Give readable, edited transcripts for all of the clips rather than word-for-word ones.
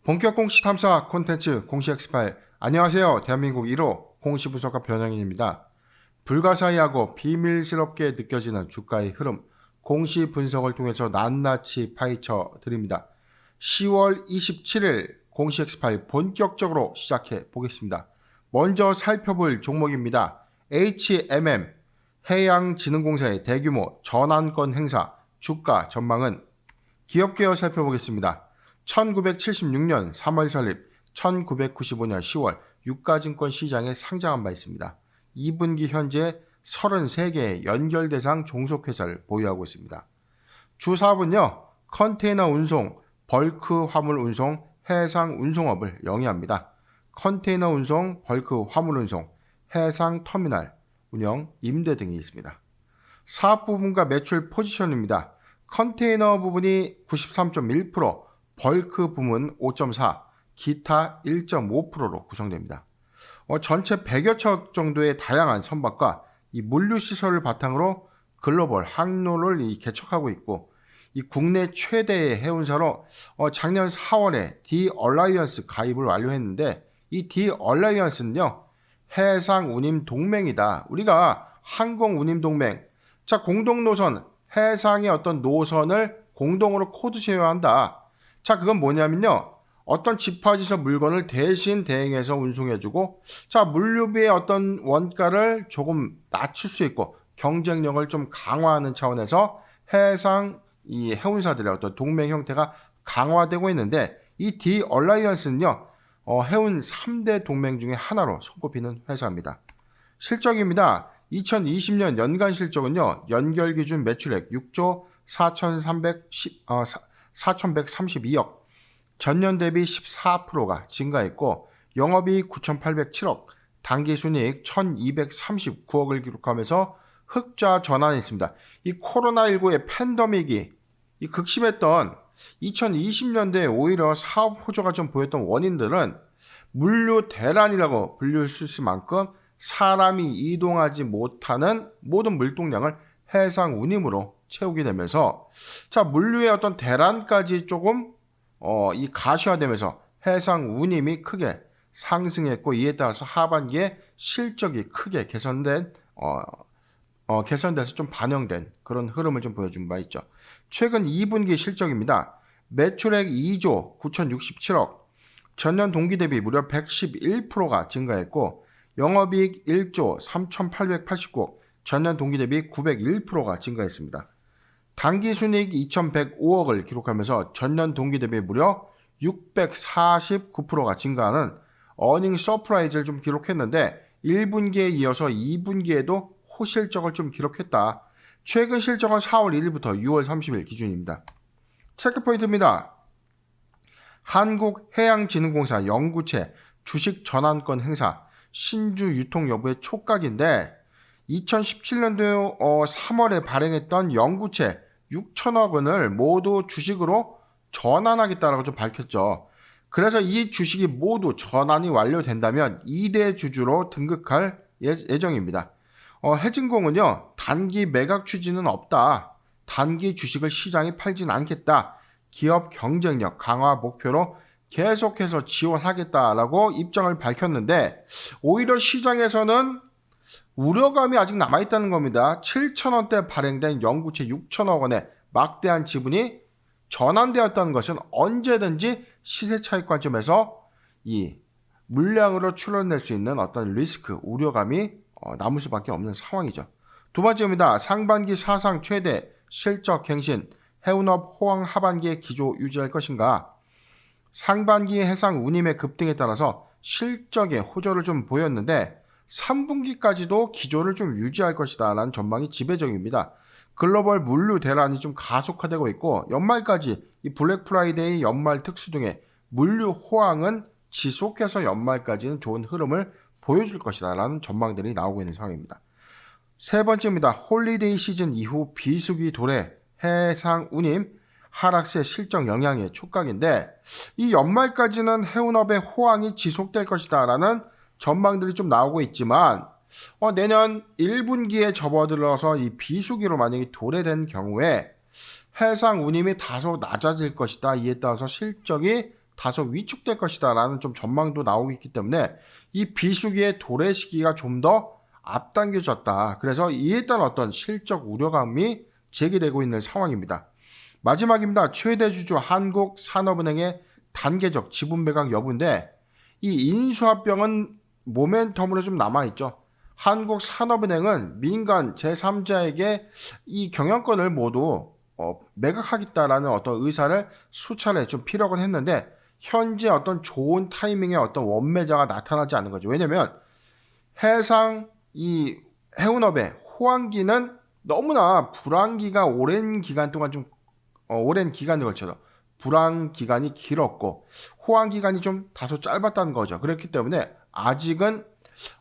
본격 공시 탐사 콘텐츠 공시 엑스파일. 안녕하세요. 대한민국 1호 공시 분석가 변형인입니다. 불가사의하고 비밀스럽게 느껴지는 주가의 흐름, 공시 분석을 통해서 낱낱이 파헤쳐 드립니다. 10월 27일 공시 엑스파일 본격적으로 시작해 보겠습니다. 먼저 살펴볼 종목입니다. HMM 해양진흥공사의 대규모 전환권 행사 주가 전망은 기업개요 살펴보겠습니다. 1976년 3월 설립, 1995년 10월 유가증권 시장에 상장한 바 있습니다. 2분기 현재 33개의 연결대상 종속회사를 보유하고 있습니다. 주 사업은요, 컨테이너 운송, 벌크 화물 운송, 해상 운송업을 영위합니다. 컨테이너 운송, 벌크 화물 운송, 해상 터미널 운영, 임대 등이 있습니다. 사업 부분과 매출 포지션입니다. 컨테이너 부분이 93.1%, 벌크 부문 5.4%, 기타 1.5%로 구성됩니다. 전체 100여 척 정도의 다양한 선박과 이 물류 시설을 바탕으로 글로벌 항로를 개척하고 있고, 이 국내 최대의 해운사로 작년 4월에 D-얼라이언스 가입을 완료했는데, 이 D-얼라이언스는요 해상 운임 동맹이다. 우리가 항공 운임 동맹, 자, 공동 노선, 해상의 어떤 노선을 공동으로 코드 제어한다. 자, 그건 뭐냐면요, 어떤 집합지에서 물건을 대신 대행해서 운송해주고, 자, 물류비의 어떤 원가를 조금 낮출 수 있고 경쟁력을 좀 강화하는 차원에서 해상 이 해운사들의 어떤 동맹 형태가 강화되고 있는데, 이 D-얼라이언스는요 해운 3대 동맹 중에 하나로 손꼽히는 회사입니다. 실적입니다. 2020년 연간 실적은요, 연결 기준 매출액 6조 4,132억, 전년 대비 14%가 증가했고, 영업이익 9,807억, 당기순이익 1,239억을 기록하면서 흑자 전환했습니다. 이 코로나19의 팬데믹이 극심했던 2020년대에 오히려 사업 호조가 좀 보였던 원인들은 물류 대란이라고 불릴 수 있을 만큼 사람이 이동하지 못하는 모든 물동량을 해상 운임으로 채우게 되면서, 자, 물류의 어떤 대란까지 조금 이 가시화되면서 해상 운임이 크게 상승했고, 이에 따라서 하반기에 실적이 크게 개선돼서 좀 반영된 그런 흐름을 좀 보여준 바 있죠. 최근 2분기 실적입니다. 매출액 2조 9,067억, 전년 동기 대비 무려 111%가 증가했고, 영업이익 1조 3,889억, 전년 동기 대비 901%가 증가했습니다. 당기순이익 2,105억을 기록하면서 전년 동기 대비 무려 649%가 증가하는 어닝 서프라이즈를 좀 기록했는데, 1분기에 이어서 2분기에도 호실적을 좀 기록했다. 최근 실적은 4월 1일부터 6월 30일 기준입니다. 체크포인트입니다. 한국해양진흥공사 영구채 주식 전환권 행사 신주 유통 여부의 촉각인데, 2017년도 3월에 발행했던 영구채 6천억 원을 모두 주식으로 전환하겠다라고 좀 밝혔죠. 그래서 이 주식이 모두 전환이 완료된다면 2대 주주로 등극할 예정입니다. 해진공은요, 단기 매각 취지는 없다. 단기 주식을 시장에 팔진 않겠다. 기업 경쟁력 강화 목표로 계속해서 지원하겠다라고 입장을 밝혔는데, 오히려 시장에서는 우려감이 아직 남아있다는 겁니다. 7천원대 발행된 영구채 6천억 원의 막대한 지분이 전환되었다는 것은 언제든지 시세 차익 관점에서 이 물량으로 출원낼 수 있는 어떤 리스크, 우려감이 남을 수밖에 없는 상황이죠. 두 번째입니다. 상반기 사상 최대 실적 갱신, 해운업 호황 하반기에 기조 유지할 것인가. 상반기 해상 운임의 급등에 따라서 실적에 호조를 좀 보였는데, 3분기까지도 기조를 좀 유지할 것이다 라는 전망이 지배적입니다. 글로벌 물류 대란이 좀 가속화되고 있고, 연말까지 이 블랙 프라이데이 연말 특수 등의 물류 호황은 지속해서 연말까지는 좋은 흐름을 보여줄 것이다 라는 전망들이 나오고 있는 상황입니다. 세 번째입니다. 홀리데이 시즌 이후 비수기 도래, 해상 운임 하락세 실적 영향의 촉각인데, 이 연말까지는 해운업의 호황이 지속될 것이다 라는 전망들이 좀 나오고 있지만, 내년 1분기에 접어들어서 이 비수기로 만약에 도래된 경우에 해상 운임이 다소 낮아질 것이다. 이에 따라서 실적이 다소 위축될 것이다 라는 좀 전망도 나오고 있기 때문에 이 비수기의 도래 시기가 좀 더 앞당겨졌다. 그래서 이에 따른 어떤 실적 우려감이 제기되고 있는 상황입니다. 마지막입니다. 최대 주주 한국산업은행의 단계적 지분 매각 여부인데 이 인수합병은 모멘텀으로 좀 남아있죠. 한국산업은행은 민간 제3자에게 이 경영권을 모두 매각하겠다라는 어떤 의사를 수차례 좀 피력을 했는데 현재 어떤 좋은 타이밍에 어떤 원매자가 나타나지 않는 거죠. 왜냐면 해상 이 해운업의 호황기는 너무나 불황기가 오랜 기간 동안 좀 오랜 기간에 걸쳐서 불황 기간이 길었고 호황 기간이 좀 다소 짧았다는 거죠. 그렇기 때문에 아직은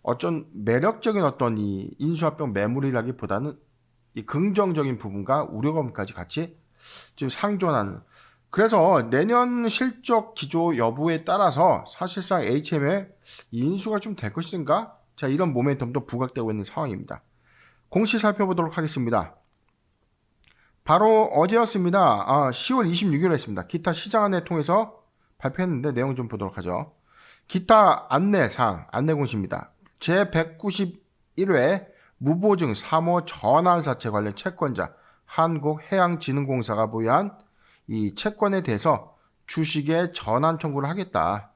어떤 매력적인 어떤 이 인수합병 매물이라기보다는 이 긍정적인 부분과 우려감까지 같이 지금 상존하는. 그래서 내년 실적 기조 여부에 따라서 사실상 HM의 인수가 좀 될 것인가? 자, 이런 모멘텀도 부각되고 있는 상황입니다. 공시 살펴보도록 하겠습니다. 바로 어제였습니다. 10월 26일에 했습니다. 기타 시장 안내 통해서 발표했는데 내용 좀 보도록 하죠. 기타 안내사항, 안내공시입니다. 제191회 무보증 사모 전환사채 관련 채권자 한국해양진흥공사가 보유한 이 채권에 대해서 주식의 전환 청구를 하겠다.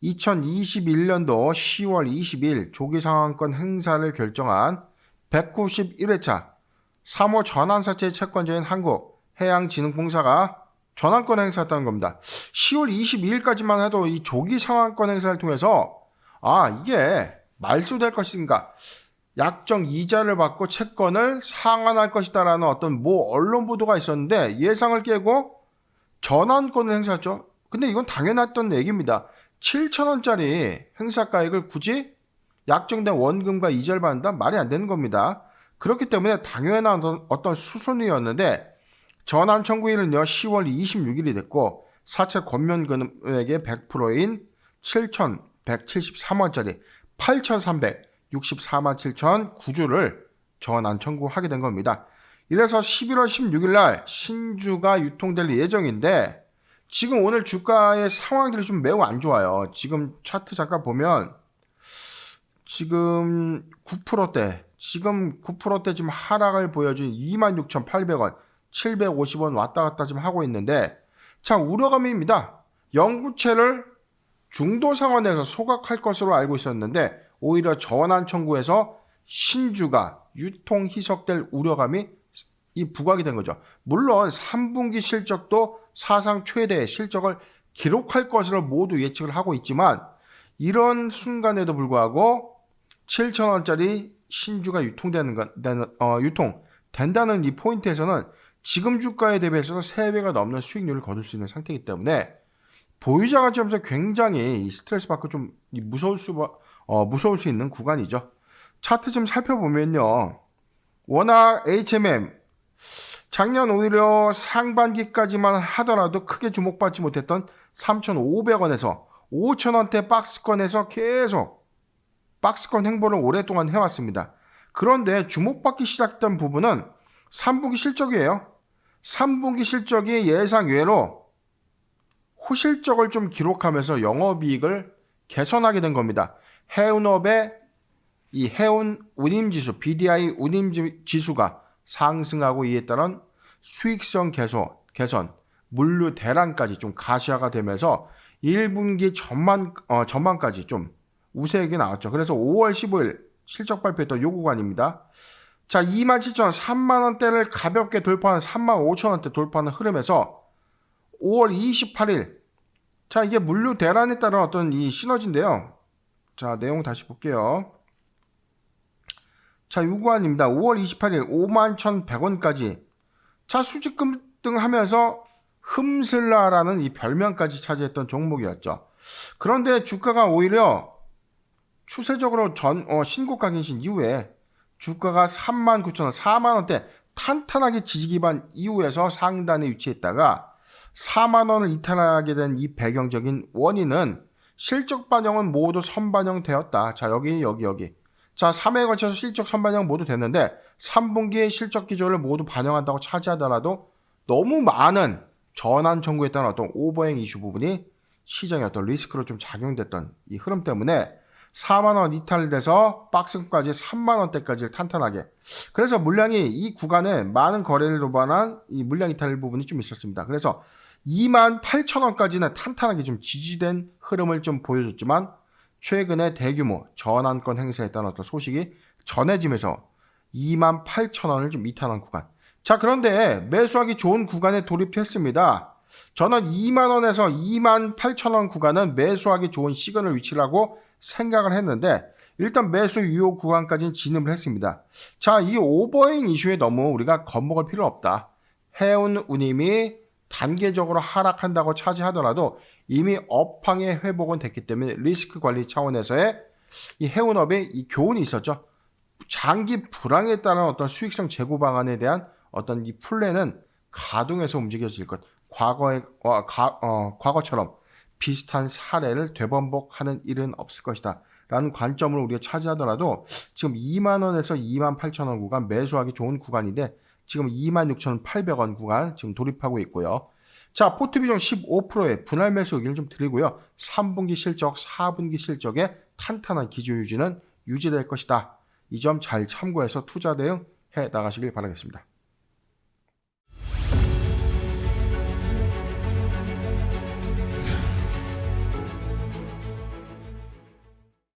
2021년도 10월 20일 조기상환권 행사를 결정한 191회차 사모 전환사채 채권자인 한국해양진흥공사가 전환권 행사했다는 겁니다. 10월 22일까지만 해도 이 조기 상환권 행사를 통해서 이게 말소될 것인가, 약정 이자를 받고 채권을 상환할 것이다라는 어떤 언론 보도가 있었는데 예상을 깨고 전환권을 행사했죠. 근데 이건 당연했던 얘기입니다. 7,000원짜리 행사가액을 굳이 약정된 원금과 이자를 받는다? 말이 안 되는 겁니다. 그렇기 때문에 당연한 어떤 수순이었는데 전환 청구일은요 10월 26일이 됐고 사채 권면 금액의 100%인 7,173원짜리 8,364만 7천 9주를 전환 청구하게 된 겁니다. 이래서 11월 16일 날 신주가 유통될 예정인데 지금 오늘 주가의 상황들이 좀 매우 안 좋아요. 지금 차트 잠깐 보면 지금 9%대 지금 하락을 보여준 26,800원 750원 왔다 갔다 지금 하고 있는데 참 우려감입니다. 영구채를 중도 상환에서 소각할 것으로 알고 있었는데 오히려 전환 청구에서 신주가 유통 희석될 우려감이 부각이 된 거죠. 물론 3분기 실적도 사상 최대의 실적을 기록할 것으로 모두 예측을 하고 있지만 이런 순간에도 불구하고 7,000원짜리 신주가 유통된다는 이 포인트에서는 지금 주가에 대비해서는 3배가 넘는 수익률을 거둘 수 있는 상태이기 때문에 보유자 관점에서 굉장히 스트레스 받고 좀 무서울 수 있는 구간이죠. 차트 좀 살펴보면요. 워낙 HMM 작년 오히려 상반기까지만 하더라도 크게 주목받지 못했던 3,500원에서 5,000원대 박스권에서 계속 박스권 행보를 오랫동안 해왔습니다. 그런데 주목받기 시작된 부분은 3분기 실적이에요. 3분기 실적이 예상 외로 호실적을 좀 기록하면서 영업이익을 개선하게 된 겁니다. 해운업의 이 해운 운임지수, BDI 운임지수가 상승하고 이에 따른 수익성 개선, 물류 대란까지 좀 가시화가 되면서 1분기 전망까지 좀 우세하게 나왔죠. 그래서 5월 15일 실적 발표했던 요 구간입니다. 자, 27,000원, 3만원대를 가볍게 돌파하는 35,000원대 돌파하는 흐름에서 5월 28일 자, 이게 물류 대란에 따른 어떤 이 시너지인데요. 자, 내용 다시 볼게요. 자, 요 구간입니다. 5월 28일 51,100원까지 자, 수직 급등하면서 흠슬라라는 이 별명까지 차지했던 종목이었죠. 그런데 주가가 오히려 추세적으로 신고가 갱신 이후에 주가가 39,000원, 4만원대 탄탄하게 지지 기반 이후에서 상단에 위치했다가 4만원을 이탈하게 된 이 배경적인 원인은 실적 반영은 모두 선반영되었다. 자, 여기. 자, 3회에 걸쳐서 실적 선반영 모두 됐는데 3분기의 실적 기조를 모두 반영한다고 차지하더라도 너무 많은 전환 청구에 따른 어떤 오버행 이슈 부분이 시장의 어떤 리스크로 좀 작용됐던 이 흐름 때문에 4만 원 이탈돼서 박스권까지 3만 원대까지 탄탄하게. 그래서 물량이 이 구간에 많은 거래를 도반한 이 물량 이탈 부분이 좀 있었습니다. 그래서 2만 8천 원까지는 탄탄하게 좀 지지된 흐름을 좀 보여줬지만 최근에 대규모 전환권 행사했다는 어떤 소식이 전해지면서 2만 8천 원을 좀 이탈한 구간. 자, 그런데 매수하기 좋은 구간에 돌입했습니다. 저는 2만 원에서 2만 8천 원 구간은 매수하기 좋은 시그널 위치라고 생각을 했는데 일단 매수 유효 구간까지는 진입을 했습니다. 자, 이 오버행 이슈에 너무 우리가 겁먹을 필요 없다. 해운 운임이 단계적으로 하락한다고 차지하더라도 이미 업황의 회복은 됐기 때문에 리스크 관리 차원에서의 이 해운업의 이 교훈이 있었죠. 장기 불황에 따른 어떤 수익성 제고 방안에 대한 어떤 이 플랜은 가동해서 움직여질 것. 과거처럼 비슷한 사례를 되번복하는 일은 없을 것이다. 라는 관점을 우리가 차지하더라도 지금 2만 원에서 2만 8천 원 구간 매수하기 좋은 구간인데 지금 26,800원 구간 지금 돌입하고 있고요. 자, 포트 비중 15%의 분할 매수 의견을 좀 드리고요. 3분기 실적, 4분기 실적의 탄탄한 기조 유지는 유지될 것이다. 이 점 잘 참고해서 투자 대응 해 나가시길 바라겠습니다.